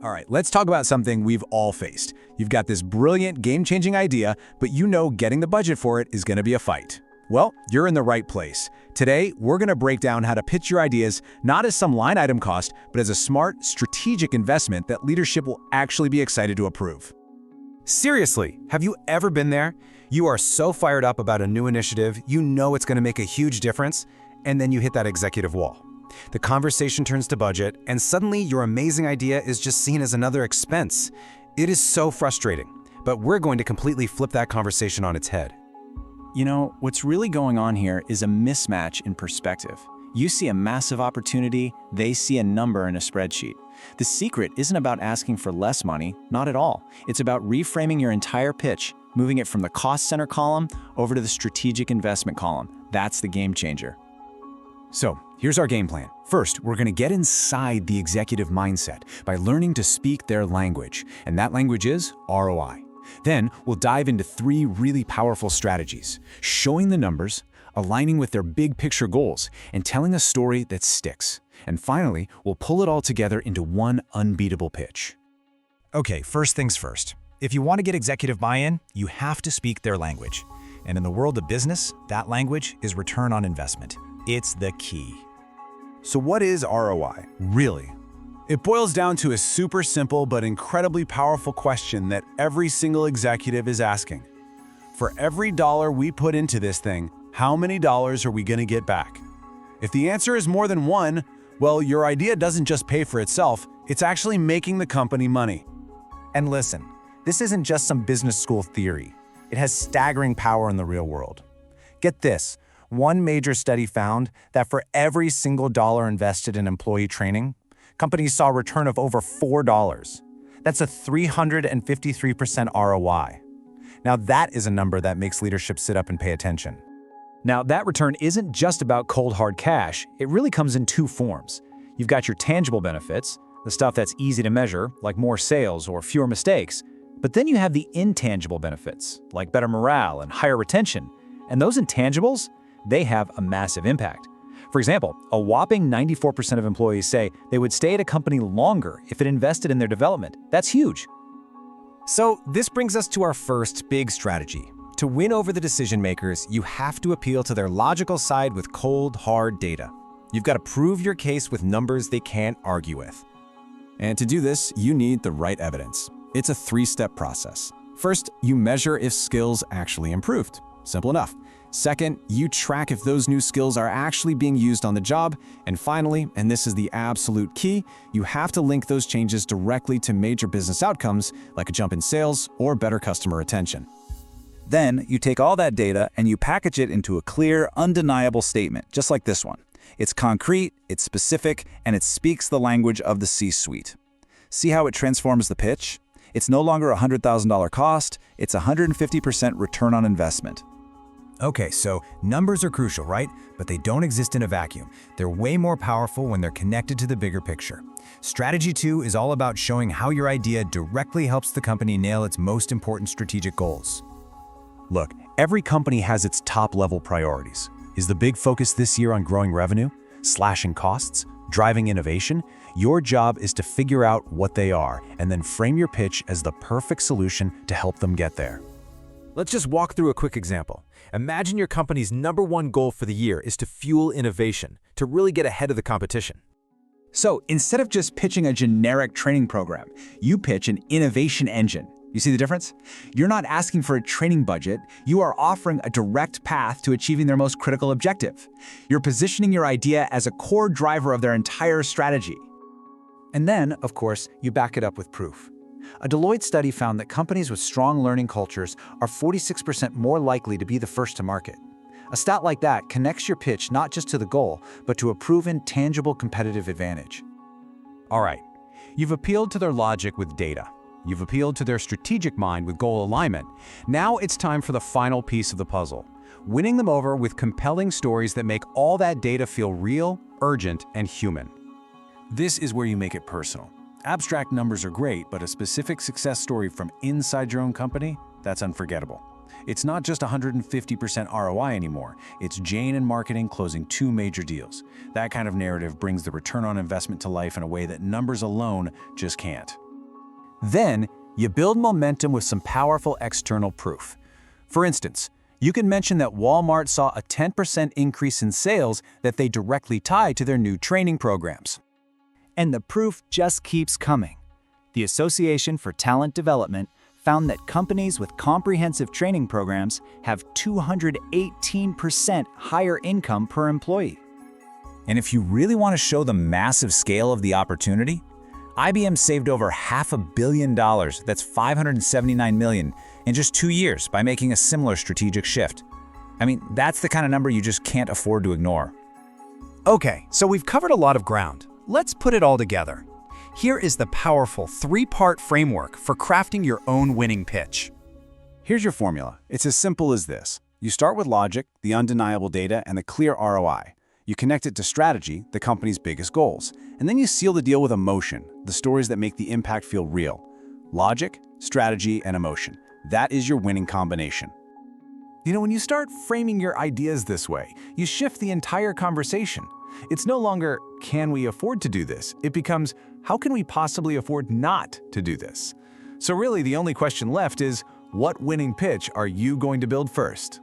All right, let's talk about something we've all faced. You've got this brilliant, game-changing idea, but you know getting the budget for it is going to be a fight. Well, you're in the right place. Today, we're going to break down how to pitch your ideas not as some line item cost, but as a smart, strategic investment that leadership will actually be excited to approve. Seriously, have you ever been there? You are so fired up about a new initiative, you know it's going to make a huge difference, and then you hit that executive wall. The conversation turns to budget, and suddenly your amazing idea is just seen as another expense. It is so frustrating, but we're going to completely flip that conversation on its head. You know, what's really going on here is a mismatch in perspective. You see a massive opportunity, they see a number in a spreadsheet. The secret isn't about asking for less money, not at all. It's about reframing your entire pitch, moving it from the cost center column over to the strategic investment column. That's the game changer. So, here's our game plan. First, we're going to get inside the executive mindset by learning to speak their language, and that language is ROI. Then, we'll dive into 3 really powerful strategies: showing the numbers, aligning with their big picture goals, and telling a story that sticks. And finally, we'll pull it all together into one unbeatable pitch. Okay, first things first. If you want to get executive buy-in, you have to speak their language. And in the world of business, that language is return on investment. It's the key. So what is ROI, really? It boils down to a super simple but incredibly powerful question that every single executive is asking. For every dollar we put into this thing, how many dollars are we going to get back? If the answer is more than 1, well, your idea doesn't just pay for itself, it's actually making the company money. And listen, this isn't just some business school theory. It has staggering power in the real world. Get this. One major study found that for every single dollar invested in employee training, companies saw a return of over $4. That's a 353% ROI. Now that is a number that makes leadership sit up and pay attention. Now, that return isn't just about cold hard cash. It really comes in 2 forms. You've got your tangible benefits, the stuff that's easy to measure, like more sales or fewer mistakes. But then you have the intangible benefits, like better morale and higher retention. And those intangibles, they have a massive impact. For example, a whopping 94% of employees say they would stay at a company longer if it invested in their development. That's huge. So this brings us to our first big strategy. To win over the decision makers, you have to appeal to their logical side with cold, hard data. You've got to prove your case with numbers they can't argue with. And to do this, you need the right evidence. It's a 3-step process. First, you measure if skills actually improved. Simple enough. Second, you track if those new skills are actually being used on the job. And finally, and this is the absolute key, you have to link those changes directly to major business outcomes, like a jump in sales or better customer retention. Then you take all that data and you package it into a clear, undeniable statement, just like this one. It's concrete, it's specific, and it speaks the language of the C-suite. See how it transforms the pitch? It's no longer a $100,000 cost, it's a 150% return on investment. Okay, so numbers are crucial, right? But they don't exist in a vacuum. They're way more powerful when they're connected to the bigger picture. Strategy 2 is all about showing how your idea directly helps the company nail its most important strategic goals. Look, every company has its top-level priorities. Is the big focus this year on growing revenue, slashing costs, driving innovation? Your job is to figure out what they are and then frame your pitch as the perfect solution to help them get there. Let's just walk through a quick example. Imagine your company's #1 goal for the year is to fuel innovation, to really get ahead of the competition. So instead of just pitching a generic training program, you pitch an innovation engine. You see the difference? You're not asking for a training budget, you are offering a direct path to achieving their most critical objective. You're positioning your idea as a core driver of their entire strategy. And then, of course, you back it up with proof. A Deloitte study found that companies with strong learning cultures are 46% more likely to be the first to market. A stat like that connects your pitch not just to the goal, but to a proven, tangible competitive advantage. All right, you've appealed to their logic with data. You've appealed to their strategic mind with goal alignment. Now it's time for the final piece of the puzzle, winning them over with compelling stories that make all that data feel real, urgent, and human. This is where you make it personal. Abstract numbers are great, but a specific success story from inside your own company, that's unforgettable. It's not just 150% ROI anymore. It's Jane in marketing closing 2 major deals. That kind of narrative brings the return on investment to life in a way that numbers alone just can't. Then, you build momentum with some powerful external proof. For instance, you can mention that Walmart saw a 10% increase in sales that they directly tied to their new training programs. And the proof just keeps coming. The Association for Talent Development found that companies with comprehensive training programs have 218% higher income per employee. And if you really want to show the massive scale of the opportunity, IBM saved over $500 million, that's $579 million, in just 2 years by making a similar strategic shift. I mean, that's the kind of number you just can't afford to ignore. Okay, so we've covered a lot of ground. Let's put it all together. Here is the powerful 3-part framework for crafting your own winning pitch. Here's your formula. It's as simple as this. You start with logic, the undeniable data, and the clear ROI. You connect it to strategy, the company's biggest goals. And then you seal the deal with emotion, the stories that make the impact feel real. Logic, strategy, and emotion. That is your winning combination. You know, when you start framing your ideas this way, you shift the entire conversation. It's no longer, can we afford to do this? It becomes, how can we possibly afford not to do this? So really, the only question left is, what winning pitch are you going to build first?